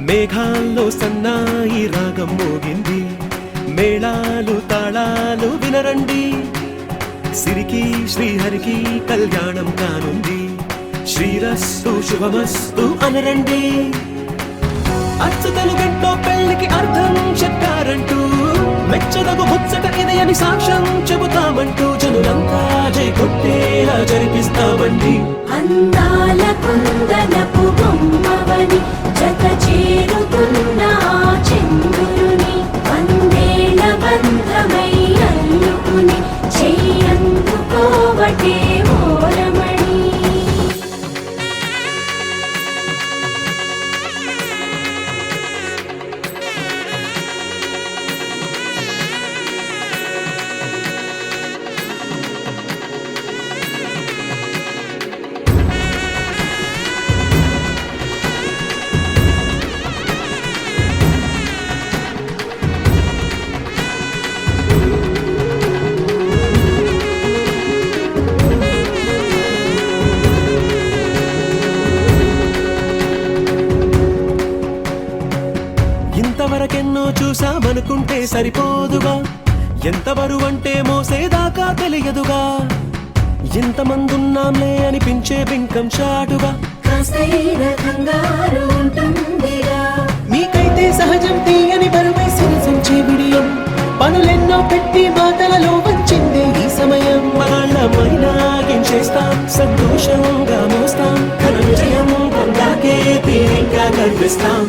మేఘాల్లో సన్నాయి రాగం మోగింది, మేళాలు తాళాలు వినరండి, సిరికి శ్రీహరికి కళ్యాణం కానుంది, శ్రీరస్తు శుభమస్తు అనరండి. అచ్చు తెలుగింట్లో పెళ్లికి అర్థం చెప్పారంటూ, మెచ్చదగు ముచ్చట ఇది అని సాక్ష్యం చెబుతామంటూ, జనులంతా జై కొట్టేలా జరిపిస్తామండి. అందాల కుందనపు బొమ్మవని జత చేరుతున్న చంద్రుని, వందేల బంధమై అల్లుకుని చెయ్యందుకోవటే ఓరమణి. ఇంతవరకెన్నో చూసామనుకుంటే సరిపోదుగా, ఎంత బరువంటే మోసేదాకా తెలియదుగా, ఇంతమందున్నాంలే అనిపించే బింకం చాటుగా, మీకైతే సహజం తీయని బరువై సిరిసంచే విడియం, పనులెన్నో పెట్టి మాటలలో వచ్చిందే ఈ సమయం. వాళ్ళమైనా చేస్తాం, సంతోషంగా మోస్తాం, ఘన విజయం పొందాకే తీరిగ్గా కనిపిస్తాం.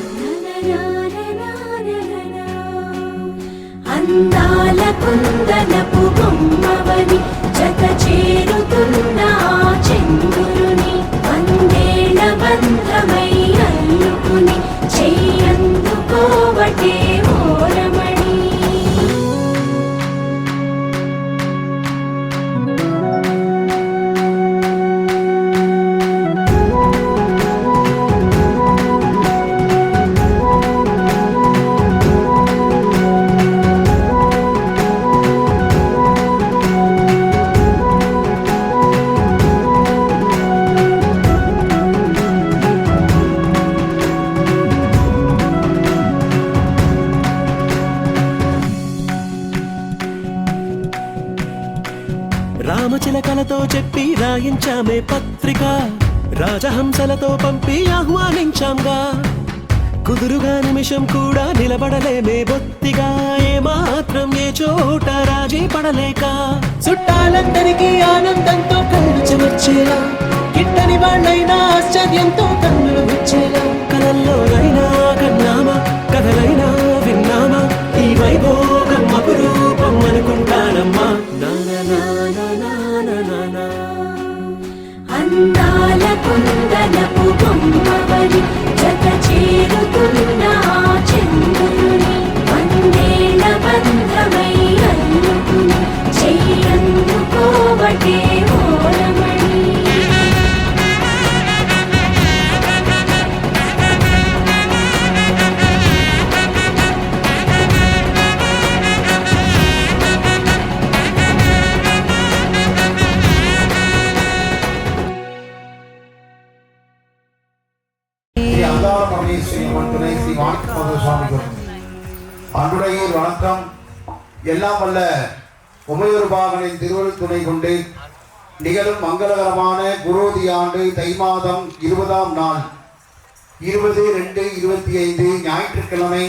అందాల కుందనపు బొమ్మవని జత చేరుతున్న చంద్రుని, వందేల బంధమై అల్లుకుని చెయ్యందుకోవటే ఓరమణి. రామచిలకలతో చెప్పి రాయించామే పత్రిక, రాజహంసలతో పంపి ఆహ్వానించాంగా, కుదురుగా నిమిషం కూడా నిలబడలేమే బొత్తిగా, ఏ మాత్రం ఏ చోట రాజీ పడలేక, చుట్టాలందరికీ ఆనందంతో కళ్ళు చెమర్చేలా, కిట్టని వాళ్ళైనా ఆశ్చర్యంతో కన్నులు వచ్చేలా, కలల్లోనైనా కన్నామా కథలైనా విన్నామా, ఈ వైభోగం అపురూపం అనుకుంటానమ్మా. అందాల కుందనపు బొమ్మవని జత చేరుతున్న చంద్రుని, వందేల బంధమై అల్లుకుని చెయ్యందుకోవటే ఓరమణి. அன்றுடையூர் வணக்கம். எல்லாம் வல்ல உமையொருபாகனின் திருவருள் துணை கொண்டு நிகழும் மங்களகரமான குரோதி ஆண்டு தை மாதம் 20ஆம் நாள் 20-2-25 ஞாயிற்றுக்கிழமை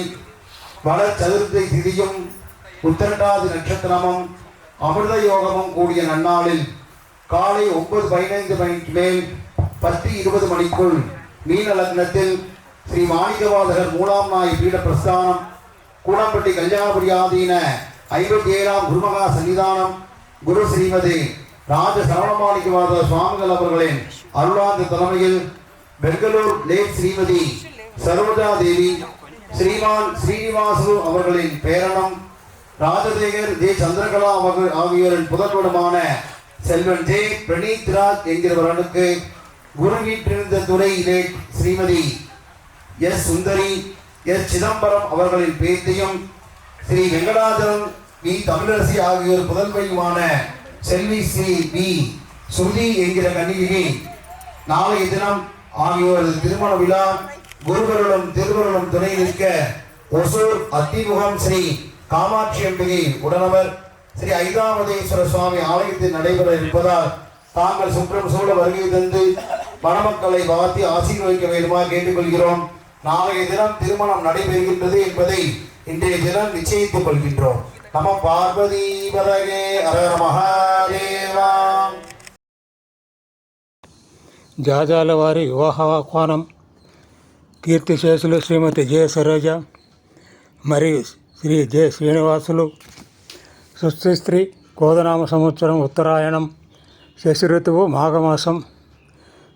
வள சதுர்த்தி திதியும் உத்திரட்டாதி நட்சத்திரமும் அமிர்த யோகமும் கூடிய நன்னாளில் காலை 9:15 மணிக்கு மேல் 10:20 மணிக்குள் மீன லக்னத்தில் ஸ்ரீ மாணிக்கவாசகர் மூலாம் நாய் பீட பிரஸ்தானம் கூடம்பட்டி கல்யாணபுரியாதீன 57ஆம் குருமகா சன்னிதானம் குரு ஸ்ரீமதி ராஜ சரவணமாணிக்கவாத சுவாமிகள் அவர்களின் அருளாந்த தலைமையில் பெங்களூர் லேட் ஸ்ரீமதி சரோஜா தேவி, ஸ்ரீமான் ஸ்ரீனிவாசு அவர்களின் பேரனம் ராஜதேகர் ஜே சந்திரகலா அவர்கள் ஆகியோரின் புதல்வனுமான செல்வன் ஜே பிரணீத் ராஜ் என்கிறவர்களுக்கு குரு வீட்டிருந்த துறை லேட் ஸ்ரீமதி எஸ் சுந்தரி எஸ் சிதம்பரம் அவர்களின் பேத்தியும் ஸ்ரீ வெங்கடாஜலம் வி தமிழரசி ஆகியோர் புதல்வையுமான செல்வி ஸ்ரீ பி சுருதி என்கிற கன்னிகையை நாளைய தினம் ஆகியோரது திருமண விழா குருவருளும் திருவருளும் துணை நிற்க ஒசூர் அத்திமுகம் ஸ்ரீ காமாட்சி அம்பிகை உடனவர் ஸ்ரீ ஐதாவதேஸ்வர சுவாமி ஆலயத்தில் நடைபெற இருப்பதால் தாங்கள் சுற்றம் சூழ வருகை தந்து மணமக்களை வாழ்த்தி ஆசீர்வதிக்க வேண்டுமா கேட்டுக்கொள்கிறோம். நாளைய தினம் திருமணம் நடைபெறுகின்றது என்பதை இன்றைய தினம் நிச்சயித்துக் கொள்கின்றோம். நம பார்வதி பதகே ஹர மகாதேவா. జాజాల వారి వివాహాహ్వానం కీర్తిశేషులు శ్రీమతి జె సరోజ మరియు శ్రీ జె శ్రీనివాసులు. స్వస్తి కోదనామ సంవత్సరం ఉత్తరాయణం, శశి ఋతువు మాఘమాసం,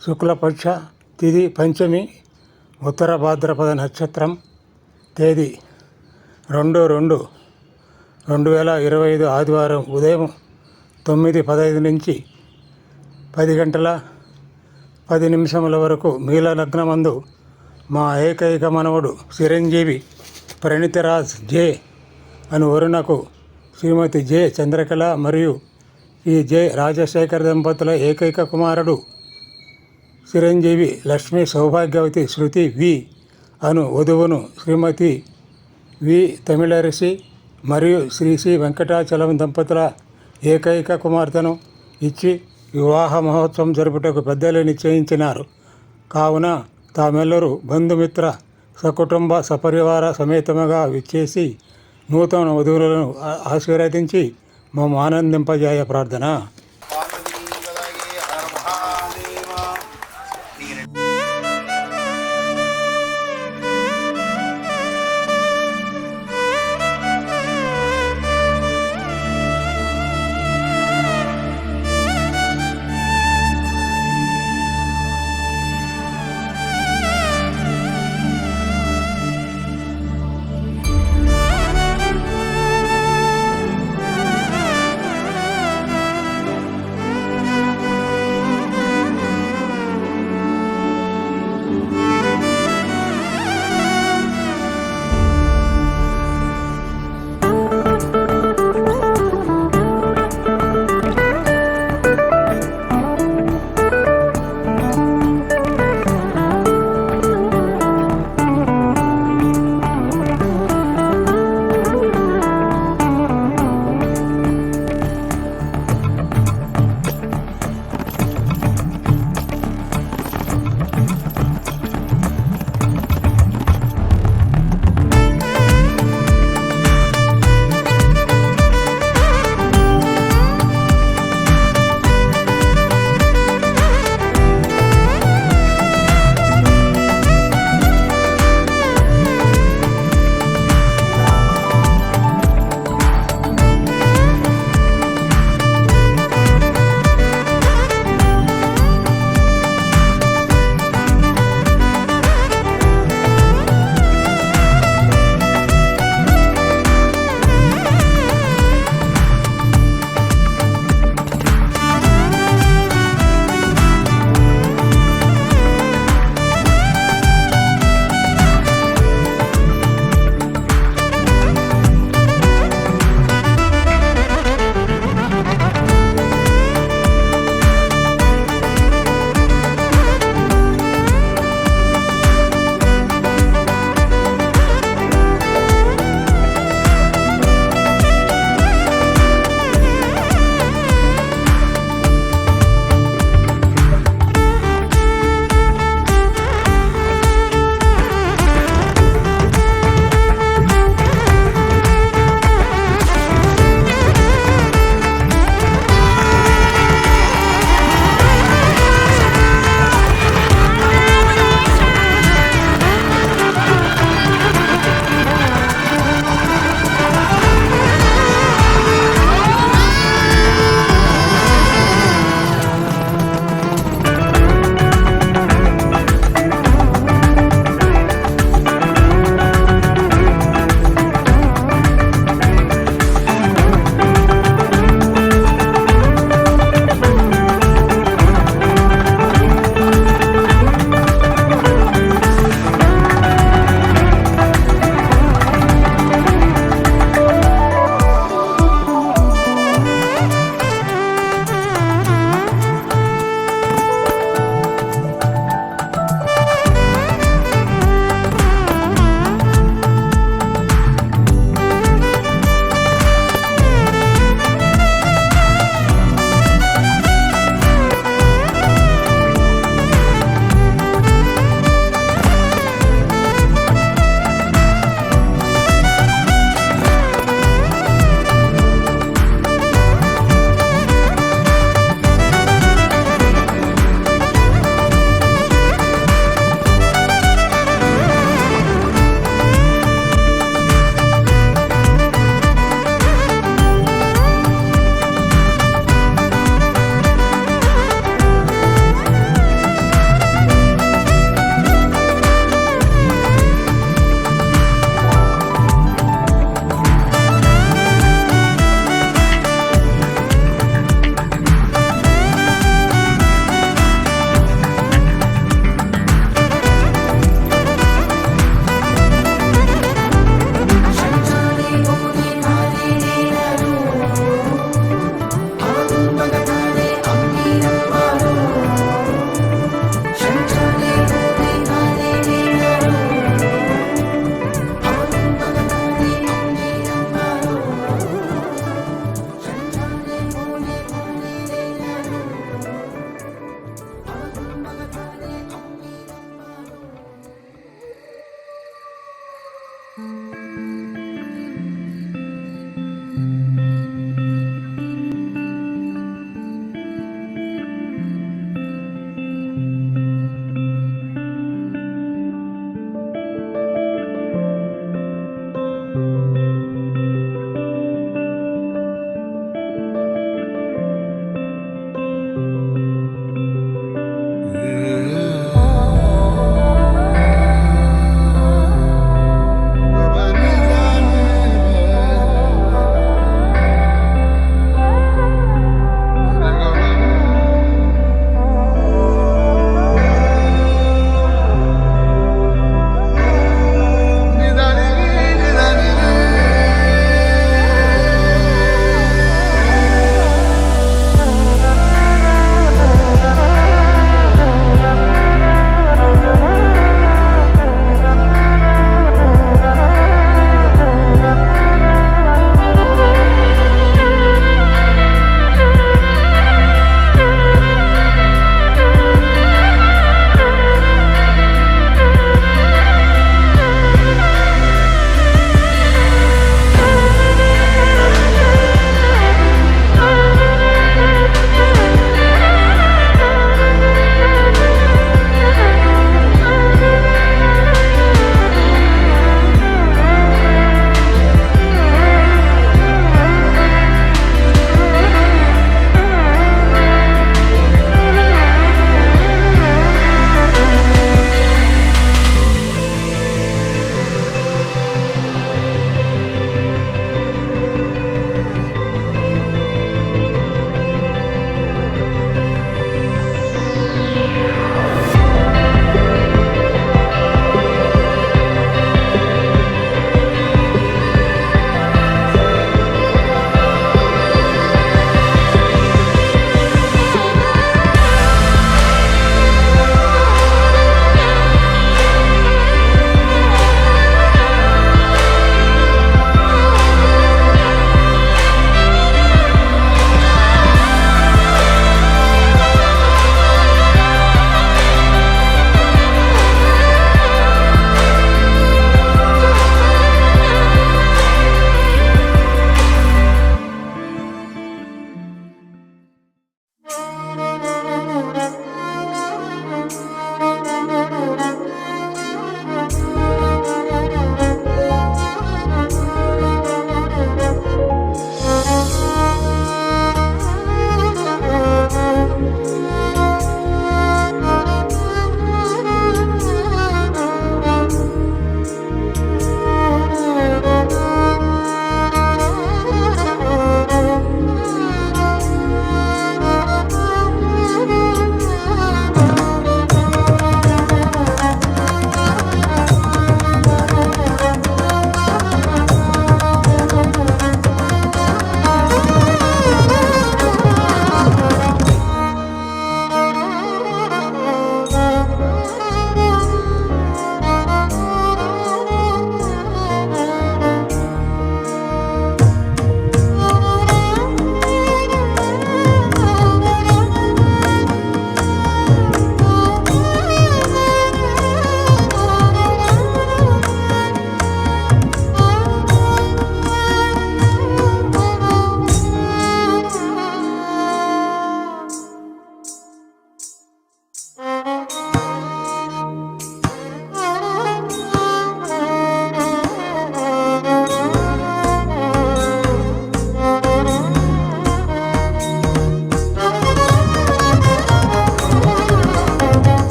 శుక్లపక్ష తిథి పంచమి, ఉత్తర భాద్రపద నక్షత్రం, తేదీ 2/2/2025 ఆదివారం ఉదయం 9:15 నుంచి 10 గంటల 10 నిమిషముల వరకు మీల లగ్నమందు మా ఏకైక మనవడు చిరంజీవి ప్రణితరాజ్ జే అను వరుణకు శ్రీమతి జె చంద్రకళ మరియు ఈ జె రాజశేఖర్ దంపతుల ఏకైక కుమారుడు చిరంజీవి లక్ష్మీ సౌభాగ్యవతి శృతి వి అను వధువును శ్రీమతి వి తమిళరసి మరియు శ్రీ శ్రీ వెంకటాచలం దంపతుల ఏకైక కుమార్తెను ఇచ్చి వివాహ మహోత్సవం జరుపుటకు పెద్దలు నిశ్చయించినారు. కావున తామెల్లరూ బంధుమిత్ర సకుటుంబ సపరివార సమేతముగా విచ్చేసి నూతన వధువులను ఆశీర్వదించి మమ్మ ఆనందింపజేయ ప్రార్థన.